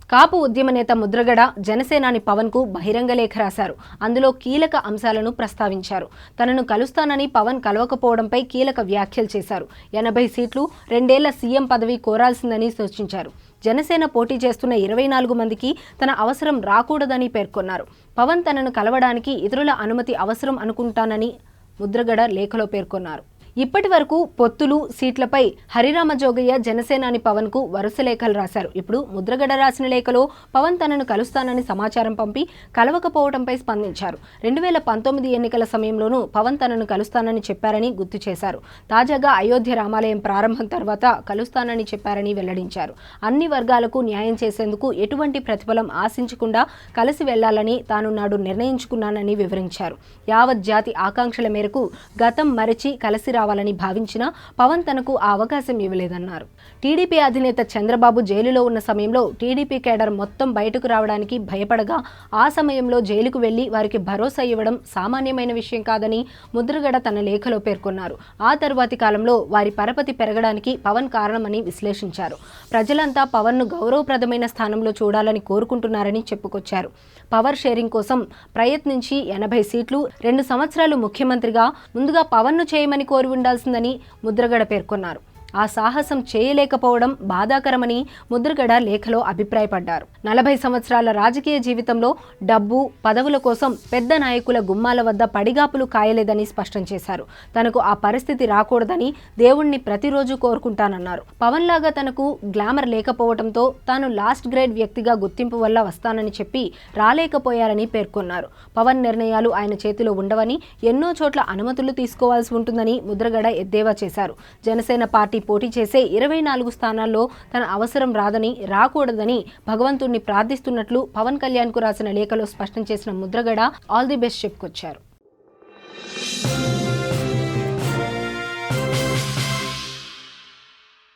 కాపు ఉద్యమ నేత ముద్రగడ జనసేనాని పవన్ కు బహిరంగ లేఖ రాశారు. అందులో కీలక అంశాలను ప్రస్తావించారు. తనను కలుస్తానని పవన్ కలవకపోవడంపై కీలక వ్యాఖ్యలు చేశారు. 80 సీట్లు, 2 ఏళ్ల సీఎం పదవి కోరాల్సిందని సూచించారు. జనసేన పోటీ చేస్తున్న 24 మందికి తన అవసరం రాకూడదని పేర్కొన్నారు. పవన్ తనను కలవడానికి ఇతరుల అనుమతి అవసరం అనుకుంటానని ముద్రగడ లేఖలో పేర్కొన్నారు. ఇప్పటి వరకు పొత్తులు, సీట్లపై హరిరామ జోగయ్య జనసేనాని పవన్ కు వరుస లేఖలు రాశారు. ఇప్పుడు ముద్రగడ రాసిన లేఖలో పవన్ తనను కలుస్తానని సమాచారం పంపి కలవకపోవడంపై స్పందించారు. 2019 ఎన్నికల సమయంలోనూ పవన్ తనను కలుస్తానని చెప్పారని గుర్తు చేశారు. తాజాగా అయోధ్య రామాలయం ప్రారంభం తర్వాత కలుస్తానని చెప్పారని వెల్లడించారు. అన్ని వర్గాలకు న్యాయం చేసేందుకు ఎటువంటి ప్రతిఫలం ఆశించకుండా కలిసి వెళ్లాలని తాను నాడు నిర్ణయించుకున్నానని వివరించారు. యావత్ జాతి ఆకాంక్షల మేరకు గతం మరచి కలిసి రావాలని భావించినా పవన్ తనకు ఆ అవకాశం ఇవ్వలేదన్నారు. టీడీపీ అధినేత చంద్రబాబు జైలులో ఉన్న సమయంలో టీడీపీ కేడర్ మొత్తం బయటకు రావడానికి భయపడగా ఆ సమయంలో జైలుకు వెళ్లి వారికి భరోసా ఇవ్వడం సామాన్యమైన విషయం కాదని ముద్రగడ తన లేఖలో పేర్కొన్నారు. ఆ తరువాతి కాలంలో వారి పరపతి పెరగడానికి పవన్ కారణమని విశ్లేషించారు. ప్రజలంతా పవన్ను గౌరవప్రదమైన స్థానంలో చూడాలని కోరుకుంటున్నారని చెప్పుకొచ్చారు. పవర్ షేరింగ్ కోసం ప్రయత్నించి 80 సీట్లు, 2 సంవత్సరాలు ముఖ్యమంత్రిగా ముందుగా పవన్ను చేయమని కోరి ఉండాల్సిందని ముద్రగడ పేర్కొన్నారు. ఆ సాహసం చేయలేకపోవడం బాధాకరమని ముద్రగడ లేఖలో అభిప్రాయపడ్డారు. 40 సంవత్సరాల రాజకీయ జీవితంలో డబ్బు, పదవుల కోసం పెద్ద నాయకుల గుమ్మాల వద్ద పడిగాపులు కాయలేదని స్పష్టం చేశారు. తనకు ఆ పరిస్థితి రాకూడదని దేవుణ్ణి ప్రతిరోజు కోరుకుంటానన్నారు. పవన్ లాగా తనకు గ్లామర్ లేకపోవడంతో తాను లాస్ట్ గ్రేడ్ వ్యక్తిగా గుర్తింపు వల్ల వస్తానని చెప్పి రాలేకపోయారని పేర్కొన్నారు. పవన్ నిర్ణయాలు ఆయన చేతిలో ఉండవని, ఎన్నో చోట్ల అనుమతులు తీసుకోవాల్సి ఉంటుందని ముద్రగడ ఎద్దేవా చేశారు. జనసేన పార్టీ పోటీ చేసే 24 స్థానాల్లో తన అవసరం రాదని, రాకూడదని భగవంతుణ్ణి ప్రార్థిస్తున్నట్లు పవన్ కళ్యాణ్ కు రాసిన లేఖలో స్పష్టం చేసిన ముద్రగడ ఆల్ ది బెస్ట్ చెప్పుకొచ్చారు.